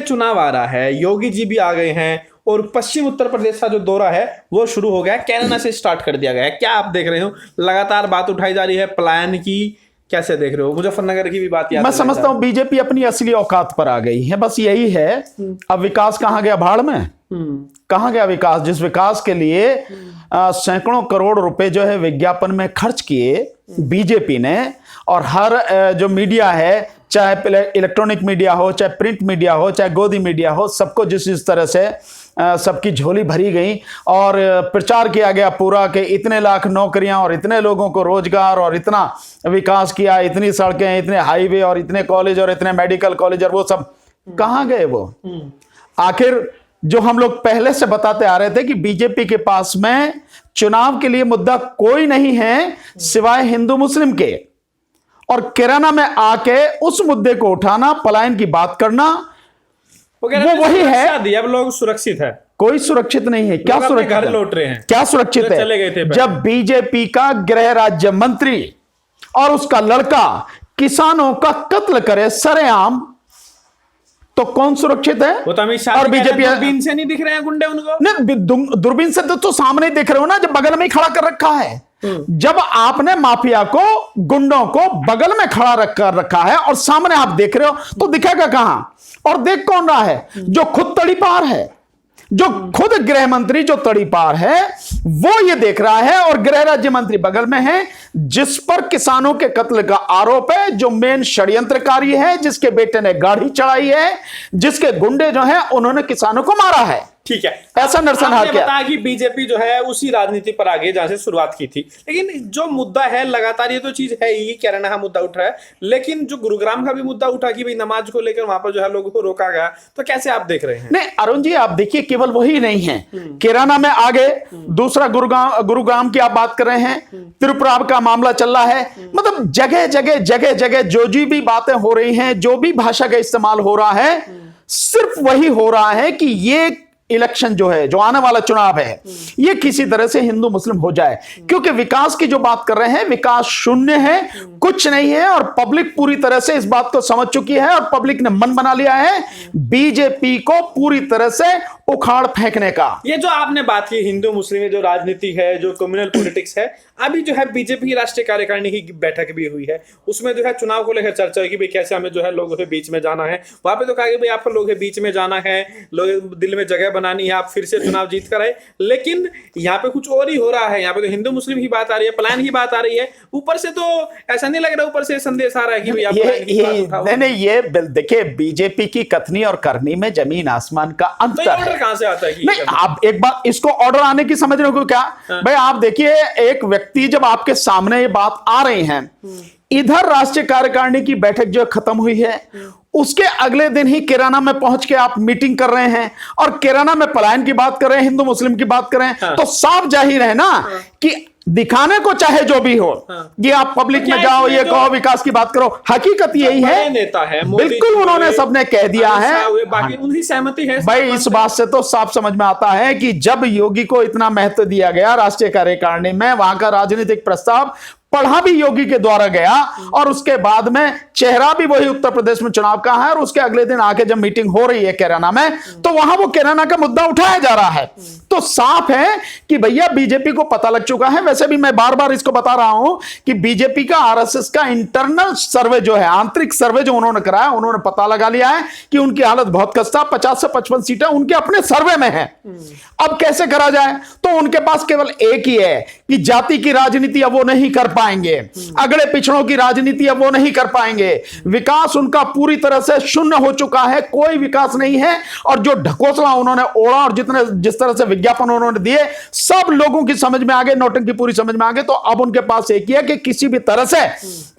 चुनाव आ रहा है, योगी जी भी आ गए हैं और पश्चिम उत्तर प्रदेश का जो दौरा है वो शुरू हो गया है, कैराना से स्टार्ट कर दिया गया है। क्या आप देख रहे हो, लगातार बात उठाई जा रही है पलायन की, कैसे देख रहे हो? मुजफ्फरनगर की भी बात याद मैं समझता हूं बीजेपी अपनी असली औकात पर आ गई है, बस यही है। अब विकास कहां गया भाड़ में? कहां गया विकास? जिस विकास के लिए सैकड़ों करोड़ रुपए जो है विज्ञापन में खर्च किए बीजेपी ने, और हर जो मीडिया है, चाहे इलेक्ट्रॉनिक मीडिया हो, चाहे प्रिंट मीडिया हो, चाहे गोदी मीडिया हो, सबको जिस तरह से सबकी झोली भरी गई और प्रचार किया गया पूरा कि इतने लाख नौकरियां और इतने लोगों को रोजगार और इतना विकास किया, इतनी सड़कें, इतने हाईवे और इतने कॉलेज और इतने मेडिकल कॉलेज, और वो सब कहां गए वो? आखिर जो हम लोग पहले से बताते आ रहे थे कि बीजेपी के पास में चुनाव के लिए मुद्दा कोई नहीं है सिवाय हिंदू मुस्लिम के, और कैराना में आके उस मुद्दे को उठाना, पलायन की बात करना, वो वही है। अब लोग सुरक्षित है, कोई सुरक्षित नहीं है। क्या सुरक्षित? घर लौट रहे हैं। क्या सुरक्षित है? चले गए थे जब बीजेपी का गृह राज्य मंत्री और उसका लड़का किसानों का कत्ल करे सरेआम, तो कौन सुरक्षित है? वो तो अमित शाह और बीजेपी दूरबीन से नहीं दिख रहे हैं गुंडे उनको? नहीं, दूरबीन से तो सामने दिख रहे हो ना, जब बगल में ही खड़ा कर रखा है। जब आपने माफिया को, गुंडों को बगल में खड़ा कर रखा है और सामने आप देख रहे हो, तो दिखेगा कहां? और देख कौन रहा है? जो खुद तड़ीपार है, जो खुद गृह मंत्री जो तड़ीपार है, वो ये देख रहा है, और गृह राज्य मंत्री बगल में है, जिस पर किसानों के कत्ल का आरोप है, जो मेन षड्यंत्रकारी है, जिसके बेटे ने गाड़ी चढ़ाई है, जिसके गुंडे जो हैं उन्होंने किसानों को मारा है। ठीक है, ऐसा नरसंहार किया। बताया कि बीजेपी जो है उसी राजनीति पर आगे जहां से शुरुआत की थी, लेकिन जो मुद्दा है लगातार, ये तो चीज है ही, कैराना का मुद्दा उठ रहा है, लेकिन जो गुरुग्राम का भी मुद्दा उठा कि भाई नमाज को लेकर वहां पर जो है लोगों को रोका गया, तो कैसे आप देख रहे हैं? नहीं अरुण जी, आप देखिए, केवल वही नहीं है, कैराना में आगे दूसरा गुरुग्राम की आप बात कर रहे हैं, त्रिपुरा का मामला चल रहा है, मतलब जगह जगह जो भी बातें हो रही हैं, जो भी भाषा का इस्तेमाल हो रहा है, सिर्फ वही हो रहा है कि ये इलेक्शन जो है, जो आने वाला चुनाव है, ये किसी तरह से हिंदू मुस्लिम हो जाए, क्योंकि विकास की जो बात कर रहे हैं, विकास शून्य है, कुछ नहीं है, और पब्लिक पूरी तरह से इस बात को समझ चुकी है, और पब्लिक ने मन बना लिया है बीजेपी को पूरी तरह से उखाड़ फेंकने का। ये जो आपने बात की हिंदू मुस्लिम जो राजनीति है, जो कम्युनल पॉलिटिक्स है, अभी जो है बीजेपी की राष्ट्रीय कार्यकारिणी की बैठक भी हुई है, उसमें जो है चुनाव को लेकर चर्चा हुई कि भाई कैसे हमें जो है लोगों के बीच में जाना है। वहां पे तो कहा कि भाई आपको लोगों के बीच में जाना है, लोग दिल में जगह बनानी है, आप फिर से चुनाव जीत कर आए, लेकिन यहाँ पे कुछ और ही हो रहा है। यहाँ पे तो हिंदू मुस्लिम की बात आ रही है, पलायन की बात आ रही है, ऊपर से तो ऐसा नहीं लग रहा, ऊपर से संदेश आ रहा है कि भाई नहीं, ये देखिए, बीजेपी की कथनी और करनी में जमीन आसमान का अंतर है। कहां से आता है? नहीं, आप एक बार इसको ऑर्डर आने की समझ रहे हो क्या? भाई आप देखिए, एक व्यक्ति जब आपके सामने ये बात आ रही है, इधर राष्ट्रीय कार्यकारिणी की बैठक जो खत्म हुई है, उसके अगले दिन ही कैराना में पहुंच के आप मीटिंग कर रहे हैं, और कैराना में पलायन की बात कर रहे हैं, हिंदू मुस्लिम की बात कर रहे हैं, तो साफ जाहिर है ना कि दिखाने को चाहे जो भी हो, ये आप पब्लिक में जाओ, ये कहो विकास की बात करो, हकीकत यही है। नेता है, बिल्कुल उन्होंने सबने कह दिया है, बाकी उनकी सहमति है। भाई इस बात से तो साफ समझ में आता है कि जब योगी को इतना महत्व दिया गया राष्ट्रीय कार्यकारिणी में, वहां का राजनीतिक प्रस्ताव पढ़ा भी योगी के द्वारा गया, और उसके बाद में चेहरा भी वही उत्तर प्रदेश में चुनाव का है, और उसके अगले दिन आके जब मीटिंग हो रही है कैराना में, तो वहां वो कैराना का मुद्दा उठाया जा रहा है। तो साफ है कि भैया बीजेपी को पता लग चुका है। वैसे भी मैं बार बार इसको बता रहा हूं कि बीजेपी का आरएसएस का इंटरनल सर्वे जो है, आंतरिक सर्वे जो उन्होंने कराया, उन्होंने पता लगा लिया है कि उनकी हालत बहुत खस्ता, 50 से 55 सीटें उनके अपने सर्वे में है। अब कैसे करा जाए? तो उनके पास केवल एक ही है कि जाति की राजनीति अब वो नहीं कर पाएंगे, अगले पिछड़ों की राजनीति अब वो नहीं कर पाएंगे, विकास उनका पूरी तरह से शून्य हो चुका है, कोई विकास नहीं है। और जो ढकोसला उन्होंने ओढ़ा और जिस तरह से विज्ञापन उन्होंने दिए, सब लोगों की समझ में आ गए, नौटंकी पूरी समझ में आ गए। तो अब उनके पास एक ही है कि किसी भी तरह से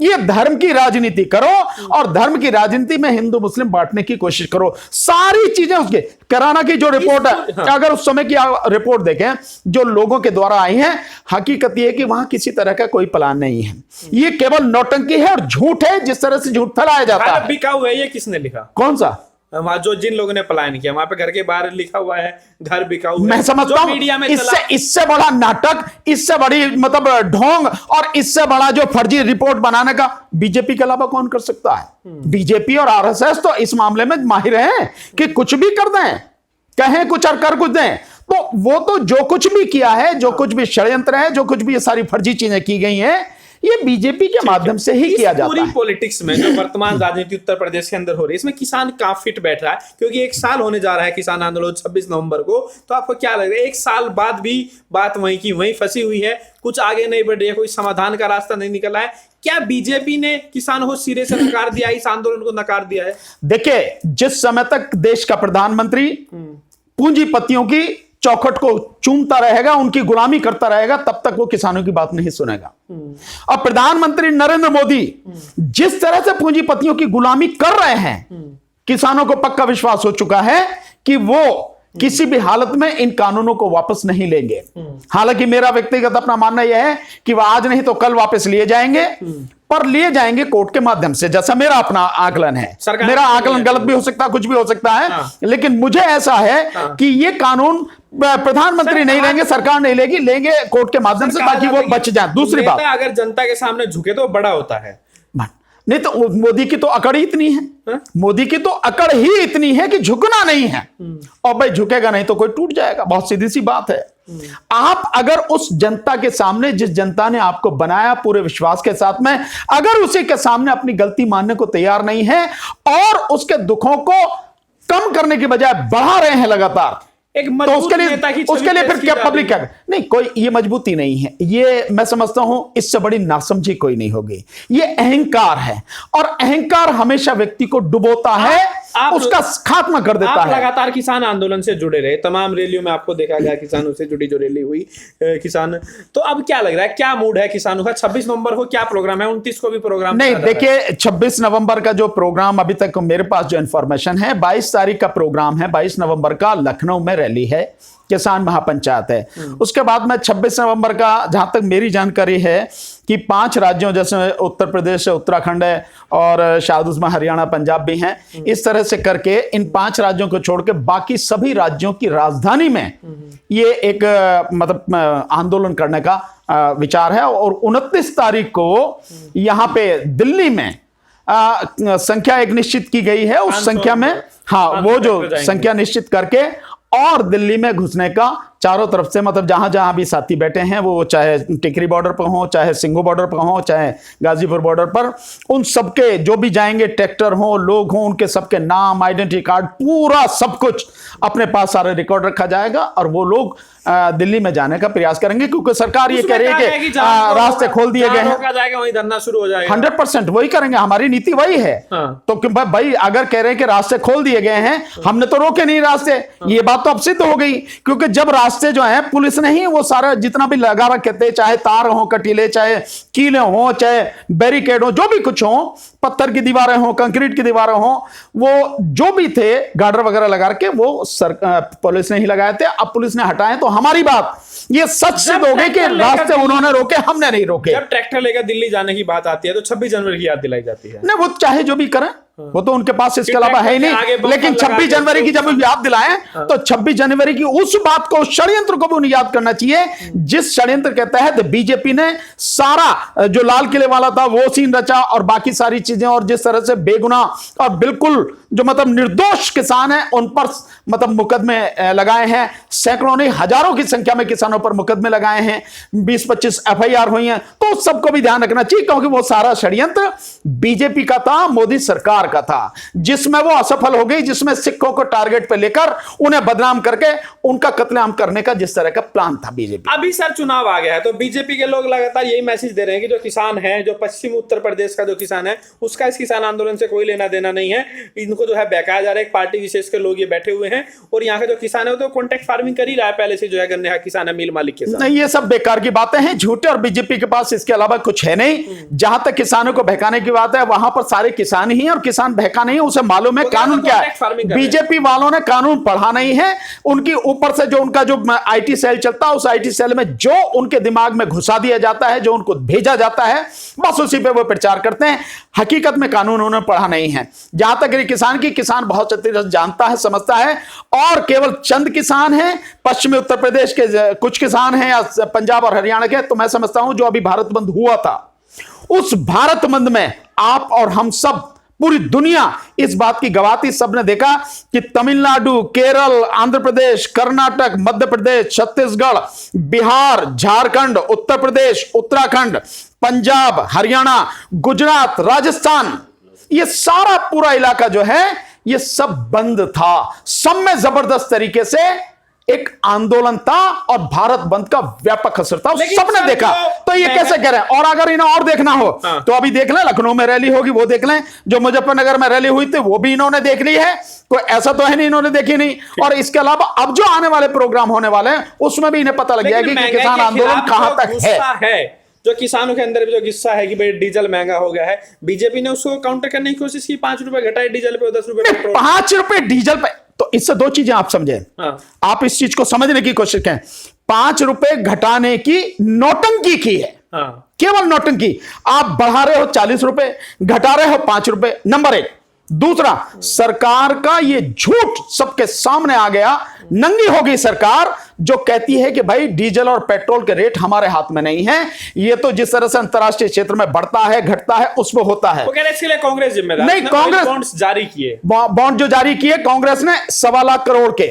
ये धर्म की राजनीति करो, और धर्म की राजनीति में हिंदू मुस्लिम बांटने की कोशिश करो। सारी चीजें उसके कैराना की जो रिपोर्ट है, अगर उस समय की रिपोर्ट देखें जो लोगों के द्वारा आई है, हकीकत यह है कि वहां किसी तरह का कोई प्लान नहीं है, ये केवल नौटंकी है और झूठ है, जिस तरह से झूठ फैलाया जाता है। बिकाऊ है, ये किसने लिखा? कौन सा? वहां जो जिन लोगों ने पलायन किया वहां पे घर के बाहर लिखा हुआ है घर बिका हुआ है। मैं समझता जो हूं मीडिया में इससे बड़ा नाटक, इससे बड़ी मतलब ढोंग और इससे बड़ा जो फर्जी रिपोर्ट बनाने का बीजेपी के अलावा कौन कर सकता है? बीजेपी और आरएसएस तो इस मामले में माहिर हैं कि कुछ भी कर दें, कहें कुछ और कर कुछ दें। तो वो तो जो कुछ भी किया है, जो कुछ भी षड्यंत्र है, जो कुछ भी ये सारी फर्जी चीजें की गई हैं, ये बीजेपी के माध्यम से ही किया जाता पूरी है। पॉलिटिक्स में जो वर्तमान राजनीति उत्तर प्रदेश के अंदर हो रही है, इसमें किसान काफी फिट बैठ रहा है, क्योंकि 1 साल होने जा रहा है किसान आंदोलन 26 नवंबर को। तो आपको क्या लग रहा है, 1 साल बाद भी बात वहीं की वहीं फंसी हुई है, कुछ आगे नहीं बढ़ रही है, कोई समाधान का रास्ता नहीं निकला है? क्या बीजेपी ने किसानों को सिरे से नकार दिया, इस आंदोलन को नकार दिया है? देखिए, जिस समय तक देश का प्रधानमंत्री पूंजीपतियों की चौखट को चूमता रहेगा, उनकी गुलामी करता रहेगा, तब तक वो किसानों की बात नहीं सुनेगा। और प्रधानमंत्री नरेंद्र मोदी जिस तरह से पूंजीपतियों की गुलामी कर रहे हैं, किसानों को पक्का विश्वास हो चुका है कि वो किसी भी हालत में इन कानूनों को वापस नहीं लेंगे। हालांकि मेरा व्यक्तिगत अपना मानना यह है कि वह आज नहीं तो कल वापस लिए जाएंगे, पर लिए जाएंगे कोर्ट के माध्यम से, जैसा मेरा अपना आकलन है। मेरा आकलन गलत भी हो सकता है, कुछ भी हो सकता है, लेकिन मुझे ऐसा है कि ये कानून प्रधानमंत्री नहीं लेंगे, सरकार नहीं लेगी, लेंगे कोर्ट के माध्यम से, ताकि वो बच जाए। दूसरी बात, अगर जनता के सामने झुके तो बड़ा होता है, नहीं तो मोदी की तो अकड़ ही इतनी है, मोदी की तो अकड़ ही इतनी है कि झुकना नहीं है। और भाई झुकेगा नहीं तो कोई टूट जाएगा, बहुत सीधी सी बात है। आप अगर उस जनता के सामने, जिस जनता ने आपको बनाया पूरे विश्वास के साथ में, अगर उसी के सामने अपनी गलती मानने को तैयार नहीं है और उसके दुखों को कम करने की बजाय बढ़ा रहे हैं लगातार, एक तो उसके लिए फिर क्या पब्लिक क्या नहीं, कोई ये मजबूती नहीं है। ये मैं समझता हूं इससे बड़ी नासमझी कोई नहीं होगी। ये अहंकार है, और अहंकार हमेशा व्यक्ति को डुबोता है, उसका खात्मा कर देता आप है। लगातार किसान आंदोलन से जुड़े रहे, तमाम रैलियों में आपको देखा गया किसानों से जुड़ी जो रैली हुई किसान। तो अब क्या लग रहा है, क्या मूड है किसानों का? 26 नवंबर को क्या प्रोग्राम है? 29 को भी प्रोग्राम नहीं, देखिए 26 नवंबर का जो प्रोग्राम अभी तक मेरे पास जो इंफॉर्मेशन है, 22 तारीख का प्रोग्राम है, 22 नवंबर का लखनऊ में रैली है, किसान महापंचायत है। उसके बाद में 26 नवंबर का, जहां तक मेरी जानकारी है कि 5 राज्यों जैसे उत्तर प्रदेश, उत्तराखंड है और शायद उसमें हरियाणा, पंजाब भी हैं, इस तरह से करके इन 5 राज्यों को छोड़ के बाकी सभी राज्यों की राजधानी में ये एक मतलब आंदोलन करने का विचार है। और 29 तारीख को यहां पे दिल्ली में संख्या एक निश्चित की गई है, उस संख्या में, हाँ, वो जो संख्या निश्चित करके और दिल्ली में घुसने का चारों तरफ से, मतलब जहां जहां भी साथी बैठे हैं, वो चाहे टिकरी बॉर्डर पर हो, चाहे सिंगू बॉर्डर पर हो, चाहे गाजीपुर बॉर्डर पर, उन सबके जो भी जाएंगे, ट्रैक्टर हो, लोग हो, उनके सबके नाम, आइडेंटिटी कार्ड, पूरा सब कुछ अपने पास सारा रिकॉर्ड रखा जाएगा और वो लोग दिल्ली में जाने का प्रयास करेंगे, क्योंकि सरकार ये कह रही है कि रास्ते खोल दिए गए हैं, वहीं धरना शुरू हो जाएगा। 100% वही करेंगे, हमारी नीति वही है। तो भाई अगर कह रहे हैं कि रास्ते खोल दिए गए हैं, हमने तो रोके नहीं रास्ते, ये बात तो अब सिद्ध हो गई, क्योंकि जब रास्ते जो है पुलिस ने ही वो सारा जितना भी लगा रखे थे, चाहे तार हो कटीले, चाहे कीले हो, चाहे बैरिकेड हो, जो भी कुछ हो, पत्थर की दीवारें हो, कंक्रीट की दीवारें हो, वो जो भी थे गार्डर वगैरह लगा के वो पुलिस ने ही लगाए थे। अब पुलिस ने हटाए तो हमारी बात ये सच सिद्ध हो गई कि रास्ते उन्होंने रोके, हमने नहीं रोके। जब ट्रैक्टर लेकर दिल्ली जाने की बात आती है तो 26 जनवरी की याद दिलाई जाती है। नहीं, वो चाहे जो भी करें, वो तो उनके पास इसके अलावा है ही नहीं, लेकिन 26 जनवरी की जब याद दिलाएं तो 26 जनवरी की उस बात को, षड्यंत्र को भी उन्हें याद करना चाहिए, जिस षड्यंत्र के तहत बीजेपी ने सारा जो लाल किले वाला था वो सीन रचा और बाकी सारी चीजें, और जिस तरह से बेगुनाह और बिल्कुल जो मतलब निर्दोष किसान है उन पर मतलब मुकदमे लगाए हैं, सैकड़ों नहीं हजारों की संख्या में किसानों पर मुकदमे लगाए हैं, 20-25 FIR हुई हैं। तो सबको भी ध्यान रखना चाहिए, क्योंकि वो सारा षड्यंत्र बीजेपी का था, मोदी सरकार का था, जिसमें वो असफल हो गई, जिसमें सिखों को टारगेट पे लेकर उन्हें बदनाम करके उनका कत्लेआम करने का जिस तरह का प्लान था बीजेपी। अभी सर चुनाव आ गया है तो बीजेपी के लोग लगातार यही मैसेज दे रहे हैं कि जो किसान है, जो पश्चिमी उत्तर प्रदेश का जो किसान है, उसका इस किसान आंदोलन से कोई लेना देना नहीं है, इनको जो है बहकाया जा रहा है। एक पार्टी विशेष के लोग ये बैठे हुए हैं और यहाँ के जो किसान है वो तो कॉन्ट्रैक्ट फार्मिंग कर ही रहा है पहले से, जो है गन्ने का किसान है, मिल मालिक के साथ। नहीं, ये सब बेकार की बातें हैं, झूठे, और बीजेपी के पास इसके अलावा कुछ है नहीं। जहां तक किसानों को बहकाने की बात है, वहां पर सारे किसान ही हैं और किसान किसान बहका नहीं है, उसे मालूम है वो कानून क्या कॉन्ट्रैक्ट फार्मिंग है। कर रहे हैं। बीजेपी वालों ने कानून पढ़ा नहीं है, उनकी ऊपर से जो उनका जो आईटी सेल चलता है, उस आईटी सेल में जो उनके दिमाग में घुसा दिया जाता है, जो उनको भेजा जाता है, बस उसी पे वो प्रचार करते हैं। हकीकत में कानून उन्होंने पढ़ा नहीं है। जहां तक किसान की, किसान बहुत अच्छी तरह जानता है, समझता है, और केवल चंद किसान हैं, पश्चिमी उत्तर प्रदेश के कुछ किसान हैं या पंजाब और हरियाणा के, तो मैं समझता हूं जो अभी भारत बंद हुआ था, उस भारत बंद में आप और हम सब, पूरी दुनिया इस बात की गवाह थी। सबने देखा कि तमिलनाडु, केरल, आंध्र प्रदेश, कर्नाटक, मध्य प्रदेश, छत्तीसगढ़, बिहार, झारखंड, उत्तर प्रदेश, उत्तराखंड, पंजाब, हरियाणा, गुजरात, राजस्थान, ये सारा पूरा इलाका जो है ये सब बंद था। सब में जबरदस्त तरीके से एक आंदोलन था और भारत बंद का व्यापक असर था, सबने देखा। तो ये कैसे कह रहे हैं? और अगर इन्हें और देखना हो तो अभी देख लें, लखनऊ में रैली होगी वो देख लें, जो मुजफ्फरनगर में रैली हुई थी वो भी इन्होंने देख ली है, कोई ऐसा तो है नहीं इन्होंने देखी नहीं। और इसके अलावा अब जो आने वाले प्रोग्राम होने वाले हैं उसमें भी इन्हें पता लग गया कि किसान आंदोलन कहां तक है। जो किसानों के अंदर भी जो गुस्सा है कि भाई डीजल महंगा हो गया है, बीजेपी ने उसको काउंटर करने की कोशिश की, 5 रुपए घटाए डीजल पे, 10 रुपए पेट्रोल। 5 रुपए डीजल पे, तो इससे दो चीजें आप समझें। आप इस चीज को समझने की कोशिश करें। 5 रुपए घटाने की नौटंकी की है, केवल नौटंकी। आप बढ़ा रहे हो 40 रुपए, घटा रहे हो 5 रुपए, नंबर 1। दूसरा, सरकार का ये झूठ सबके सामने आ गया, नंगी हो गई सरकार, जो कहती है कि भाई डीजल और पेट्रोल के रेट हमारे हाथ में नहीं है, ये तो जिस तरह से अंतरराष्ट्रीय क्षेत्र में बढ़ता है, घटता है, उसमें होता है। वो कह रहे इसके लिए कांग्रेस जिम्मेदार नहीं, कांग्रेस बॉन्ड्स जारी किए, बॉन्ड जो जारी किए कांग्रेस ने 1.25 लाख करोड़ के।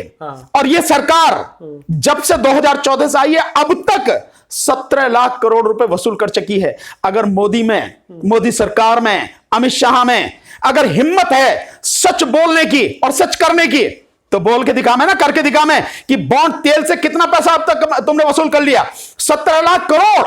और ये सरकार जब से 2014 से आई है अब तक 17 लाख करोड़ रुपए वसूल कर चुकी है। अगर मोदी सरकार में, अमित शाह में अगर हिम्मत है सच बोलने की और सच करने की, तो बोल के दिखा में ना, करके दिखा में कि बॉन्ड तेल से कितना पैसा अब तक तुमने वसूल कर लिया, 17 लाख करोड़।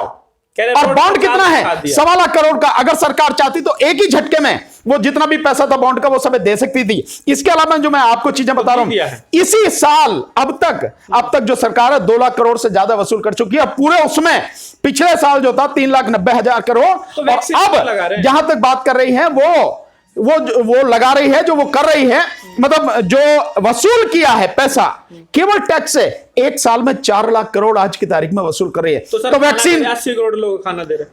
और बॉन्ड कितना है? 1.25 लाख करोड़ का। अगर सरकार चाहती तो एक ही झटके में वो जितना भी पैसा था बॉन्ड का वो सब दे सकती थी। इसके अलावा जो मैं आपको चीजें बता रहा हूं, इसी साल अब तक जो सरकार है 2 लाख करोड़ से ज्यादा वसूल कर चुकी है पूरे। उसमें पिछले साल जो था 3,90,000 करोड़। और अब जहां तक बात कर रही है वो लगा रही है, जो वो कर रही है, मतलब जो वसूल किया है पैसा केवल टैक्स से, एक साल में 4 लाख करोड़ आज की तारीख में वसूल कर रही है। तो वैक्सीन 80 करोड़ लोगों को खाना दे रहे हैं,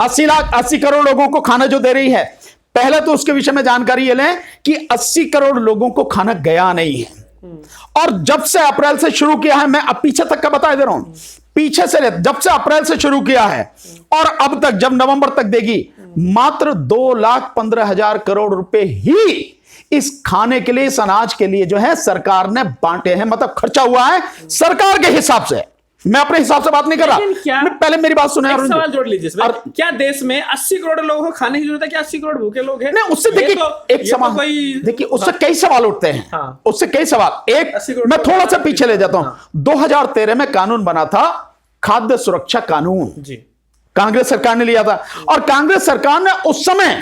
80 करोड़ लोगों को खाना जो दे रही है। पहले तो उसके विषय में जानकारी ये लें कि 80 करोड़ लोगों को खाना गया नहीं है। और जब से अप्रैल से शुरू किया है, मैं अब पीछे तक का बता दे रहा हूं, पीछे से जब से अप्रैल से शुरू किया है और अब तक जब नवंबर तक देगी, मात्र 2,15,000 करोड़ रुपए ही इस खाने के लिए, इस अनाज के लिए जो है सरकार ने बांटे हैं, मतलब खर्चा हुआ है सरकार के हिसाब से। मैं अपने हिसाब से बात नहीं कर रहा, पहले मेरी बात सुने। एक सवाल जोड़ लीजिए इसमें, क्या देश में 80 करोड़ लोगों को खाने की जरूरत है? क्या 80 करोड़ भूखे लोग हैं? नहीं, उससे देखिए एक सवाल, देखिए उससे कई सवाल उठते हैं, उससे कई सवाल। एक मैं थोड़ा सा पीछे ले जाता हूं। 2013 में कानून बना था, खाद्य सुरक्षा कानून जी, कांग्रेस सरकार ने लिया था। और कांग्रेस सरकार ने उस समय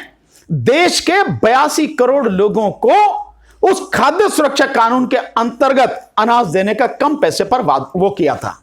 देश के 82 करोड़ लोगों को उस खाद्य सुरक्षा कानून के अंतर्गत अनाज देने का कम पैसे पर वो किया था,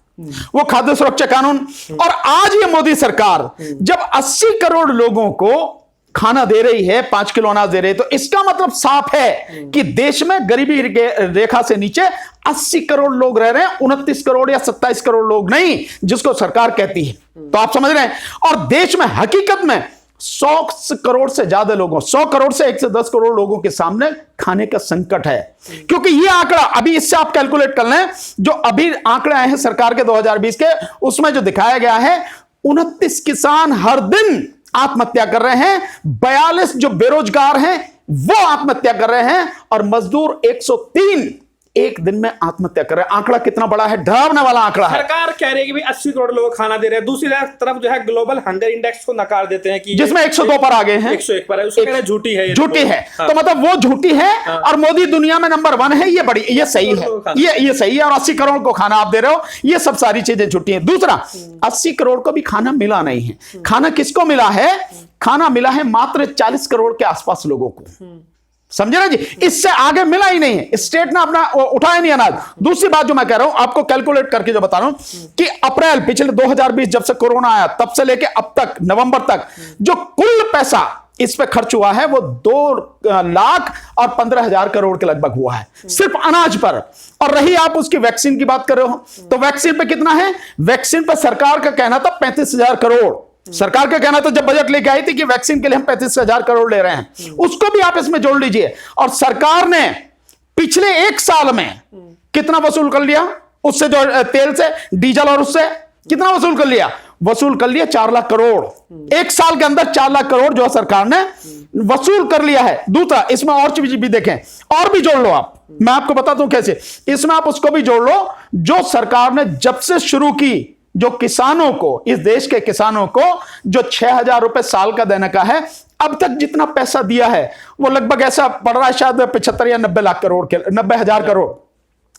वो खाद्य सुरक्षा कानून। और आज ये मोदी सरकार जब 80 करोड़ लोगों को खाना दे रही है, 5 किलो अनाज दे रही है, तो इसका मतलब साफ है कि देश में गरीबी रेखा से नीचे 80 करोड़ लोग रह रहे हैं, 29 करोड़ या 27 करोड़ लोग नहीं, जिसको सरकार कहती है। तो आप समझ रहे हैं। और देश में हकीकत में 100 करोड़ से ज्यादा लोगों, 100 करोड़ से 1 से 10 करोड़ लोगों के सामने खाने का संकट है। क्योंकि ये आंकड़ा अभी, इससे आप कैलकुलेट कर लें, जो अभी आंकड़े आए हैं सरकार के 2020 के, उसमें जो दिखाया गया है 29 किसान हर दिन आत्महत्या कर रहे हैं, 42 जो बेरोजगार हैं वो आत्महत्या कर रहे हैं, और मजदूर 103 एक दिन में आत्महत्या कर रहे हैं। आंकड़ा कितना बड़ा है, डरावने वाला आंकड़ा है। सरकार कह रही है कि भाई 80 करोड़ लोग खाना दे रहे हैं, दूसरी तरफ जो है ग्लोबल हंगर इंडेक्स को नकार देते हैं कि जिसमें 102 पर आ गए हैं, 101 पर है, उसको कह रहे हैं झूठी है, झूठी है। तो मतलब वो झूठी है और मोदी दुनिया में नंबर 1 है, ये बड़ी, ये सही है, ये सही है। और 80 करोड़ को खाना आप दे रहे हो, ये सब सारी चीजें झूठी है। दूसरा, 80 करोड़ को भी खाना मिला नहीं है। खाना किसको मिला है? खाना मिला है मात्र 40 करोड़ के आसपास लोगों को, समझे ना जी, इससे आगे मिला ही नहीं है। स्टेट ने अपना उठाया नहीं अनाज। दूसरी बात जो मैं कह रहा हूं, आपको कैलकुलेट करके जो बता रहा हूं, कि अप्रैल पिछले 2020 जब से कोरोना आया तब से लेके अब तक नवंबर तक जो कुल पैसा इस पे खर्च हुआ है वो 2,15,000 करोड़ के लगभग हुआ है सिर्फ अनाज पर। और रही आप उसकी वैक्सीन की बात कर रहे हो, तो वैक्सीन पे कितना है? वैक्सीन पे सरकार का कहना था 35,000 करोड़। सरकार का कहना था जब बजट लेके आई थी कि वैक्सीन के लिए हम 35,000 करोड़ ले रहे हैं, उसको भी आप इसमें जोड़ लीजिए। और सरकार ने पिछले 1 साल में कितना वसूल कर लिया उससे, जो तेल से, डीजल और उससे कितना वसूल कर लिया? वसूल कर लिया 4 लाख करोड़। 1 साल के अंदर 4 लाख करोड़ जो सरकार ने वसूल कर लिया है। दूसरा, इसमें और चीज भी देखें, और भी जोड़ लो आप, मैं आपको बताता हूं कैसे। इसमें आप उसको भी जोड़ लो जो सरकार ने जब से शुरू की, जो किसानों को, इस देश के किसानों को जो 6,000 रुपए साल का देने का है, अब तक जितना पैसा दिया है वो लगभग ऐसा पड़ रहा है शायद 75 या 90 लाख करोड़ के, 90,000 करोड़,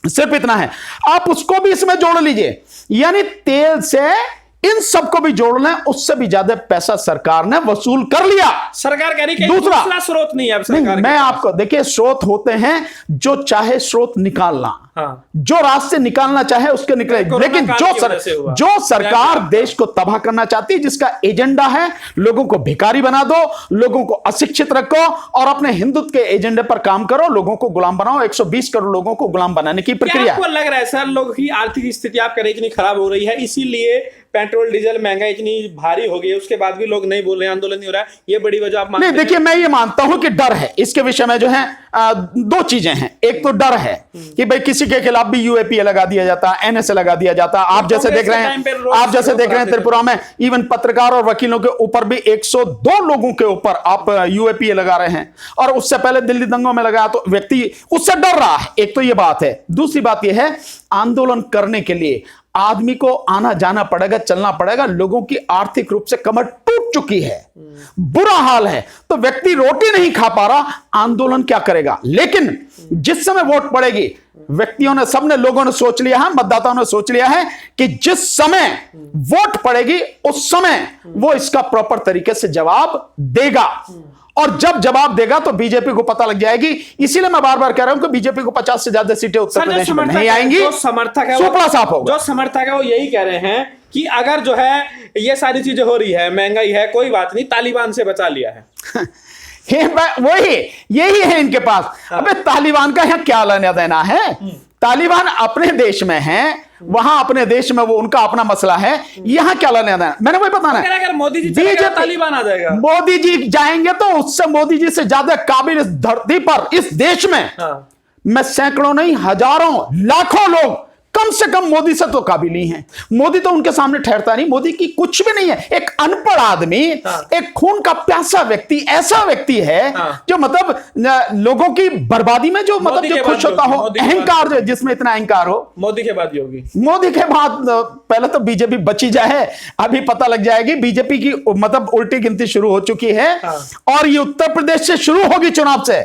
सिर्फ इतना है। आप उसको भी इसमें जोड़ लीजिए, यानी तेल से इन सबको भी जोड़ लें, उससे भी ज्यादा पैसा सरकार ने वसूल कर लिया। सरकार कह रही है कि दूसरा स्रोत नहीं है अब सरकार नहीं, मैं आपको देखिए, स्रोत होते हैं जो चाहे स्रोत निकालना, हाँ। जो रास्ते निकालना चाहे उसके निकले, लेकिन जो सरकार देश को तबाह करना चाहती है, जिसका एजेंडा है लोगों को भिखारी बना दो, लोगों को अशिक्षित रखो और अपने हिंदुत्व के एजेंडे पर काम करो, लोगों को गुलाम बनाओ, 120 करोड़ लोगों को गुलाम बनाने की प्रक्रिया। आपको लग रहा है सर लोगों की आर्थिक स्थिति आप कह रहे इतनी खराब हो रही है, इसीलिए पेट्रोल डीजल महंगाई इतनी भारी हो गई है, उसके बाद भी लोग नहीं बोल रहे, आंदोलन नहीं हो रहा है, ये बड़ी वजह आप मानते हैं? नहीं, देखिए, मैं ये मानता हूं कि डर है इसके विषय में, जो है 2 चीजें हैं। एक तो डर है कि भाई किसी के खिलाफ भी यूएपीए लगा दिया जाता है, एनएसए लगा दिया जाता है। आप जैसे देख रहे हैं त्रिपुरा में इवन पत्रकार और वकीलों के ऊपर भी 102 लोगों के ऊपर आप यूएपीए लगा रहे हैं, और उससे पहले दिल्ली दंगों में लगाया, तो व्यक्ति उससे डर रहा है। एक तो ये बात है। दूसरी बात यह है, आंदोलन करने के लिए आदमी को आना जाना पड़ेगा, चलना पड़ेगा। लोगों की आर्थिक रूप से कमर टूट चुकी है, बुरा हाल है, तो व्यक्ति रोटी नहीं खा पा रहा, आंदोलन क्या करेगा? लेकिन जिस समय वोट पड़ेगी, व्यक्तियों ने, सबने, लोगों ने सोच लिया है, मतदाताओं ने सोच लिया है कि जिस समय वोट पड़ेगी उस समय वो इसका प्रॉपर तरीके से जवाब देगा। और जब जवाब देगा तो बीजेपी को पता लग जाएगी। इसीलिए मैं बार बार कह रहा हूं कि बीजेपी को 50 से ज्यादा सीटें उत्तर प्रदेश में नहीं आएंगी। जो समर्थक है सुपड़ा साफ होगा। जो समर्थक है वो यही कह रहे हैं कि अगर जो है ये सारी चीजें हो रही है, महंगाई है, कोई बात नहीं, तालिबान से बचा लिया है। वही, यही है इनके पास। अबे तालिबान का यहाँ क्या लेना देना है? तालिबान अपने देश में है, वहां अपने देश में वो उनका अपना मसला है, यहां क्या लेना देना? मैंने वही बताना है। अगर मोदी जी बीजेपी तालिबान आ जाएगा, मोदी जी जाएंगे तो उससे, मोदी जी से ज्यादा काबिल इस धरती पर, इस देश में, हाँ। मैं सैकड़ों नहीं, हजारों, लाखों लोग कम से कम मोदी से तो काबिल ही हैं। मोदी तो उनके सामने ठहरता नहीं, मोदी की कुछ भी नहीं है। एक अनपढ़ आदमी, एक खून का प्यासा व्यक्ति, ऐसा व्यक्ति है जो मतलब लोगों की बर्बादी में जो मतलब जो खुश होता हो, अहंकार, जो जिसमें इतना अहंकार हो। मोदी के बाद योगी, मोदी के बाद पहले तो बीजेपी बची जाए, अभी पता लग जाएगी। बीजेपी की मतलब उल्टी गिनती शुरू हो चुकी है, और ये उत्तर प्रदेश से शुरू होगी चुनाव से।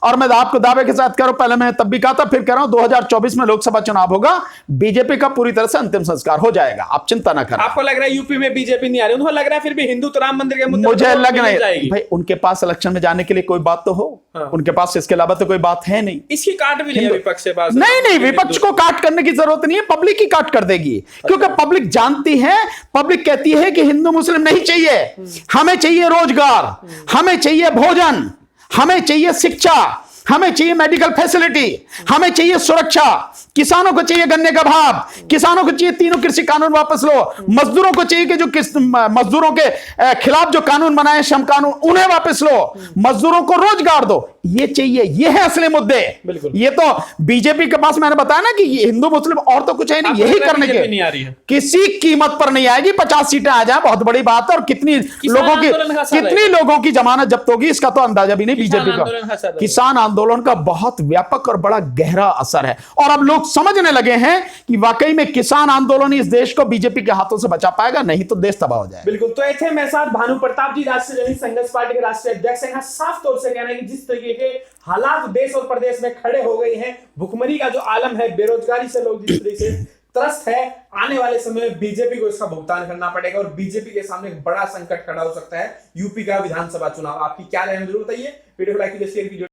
और मैं आपको दावे के साथ कह रहा हूं, पहले मैं तब भी कहा था, फिर कह रहा हूं, 2024 में लोकसभा चुनाव होगा, बीजेपी का पूरी तरह से अंतिम संस्कार हो जाएगा, आप चिंता ना करें। आपको लग रहा है यूपी में बीजेपी नहीं आ रही, उनको लग रहा है फिर भी हिंदुत्व, राम मंदिर के मुद्दे मुझे लग नहीं भाई, उनके पास इलेक्शन में जाने के लिए कोई बात तो हो। उनके पास इसके अलावा तो कोई बात है नहीं। इसकी काट भी नहीं है विपक्ष से बात। नहीं, विपक्ष को काट करने की जरूरत नहीं है, पब्लिक ही काट कर देगी। क्योंकि पब्लिक जानती है, पब्लिक कहती है कि हिंदू मुस्लिम नहीं चाहिए, हमें चाहिए रोजगार, हमें चाहिए भोजन, हमें चाहिए शिक्षा, हमें चाहिए मेडिकल फैसिलिटी, हमें चाहिए सुरक्षा, किसानों को चाहिए गन्ने का भाव, किसानों को चाहिए तीनों कृषि कानून वापस लो, मजदूरों को चाहिए कि जो मजदूरों के खिलाफ जो कानून बनाए, श्रम कानून, उन्हें वापस लो, मजदूरों को रोजगार दो, ये चाहिए। ये है असली मुद्दे। ये तो बीजेपी के पास, मैंने बताया ना कि हिंदू मुस्लिम और तो कुछ है नहीं, यही करने के नहीं आ रही है, किसी कीमत पर नहीं आएगी। 50 सीटें आ जाए बहुत बड़ी बात है, और कितनी लोगों की जमानत जब्त होगी इसका तो अंदाजा भी नहीं बीजेपी का। किसान आंदोलन का बहुत व्यापक और बड़ा गहरा असर है, और अब लोग समझने लगे हैं कि वाकई में किसान आंदोलन इस देश को बीजेपी के हाथों से बचा पाएगा, नहीं तो देश तबाह हो जाएगा। बिल्कुल। तो ऐसे मेरे साथ भानु प्रताप जी, राष्ट्रीय जनहित संघर्ष पार्टी के राष्ट्रीय अध्यक्ष हैं, साफ तौर से कहना है कि जिस तरीके के हालात देश और प्रदेश में खड़े हो गए हैं, भुखमरी का जो आलम है, बेरोजगारी से लोग जिस तरीके से त्रस्त है, आने वाले समय में बीजेपी को इसका भुगतान करना पड़ेगा, और बीजेपी के सामने एक बड़ा संकट खड़ा हो सकता है यूपी का विधानसभा चुनाव। आपकी क्या राय है जरूर बताइए। वीडियो को लाइक कीजिए, शेयर कीजिए।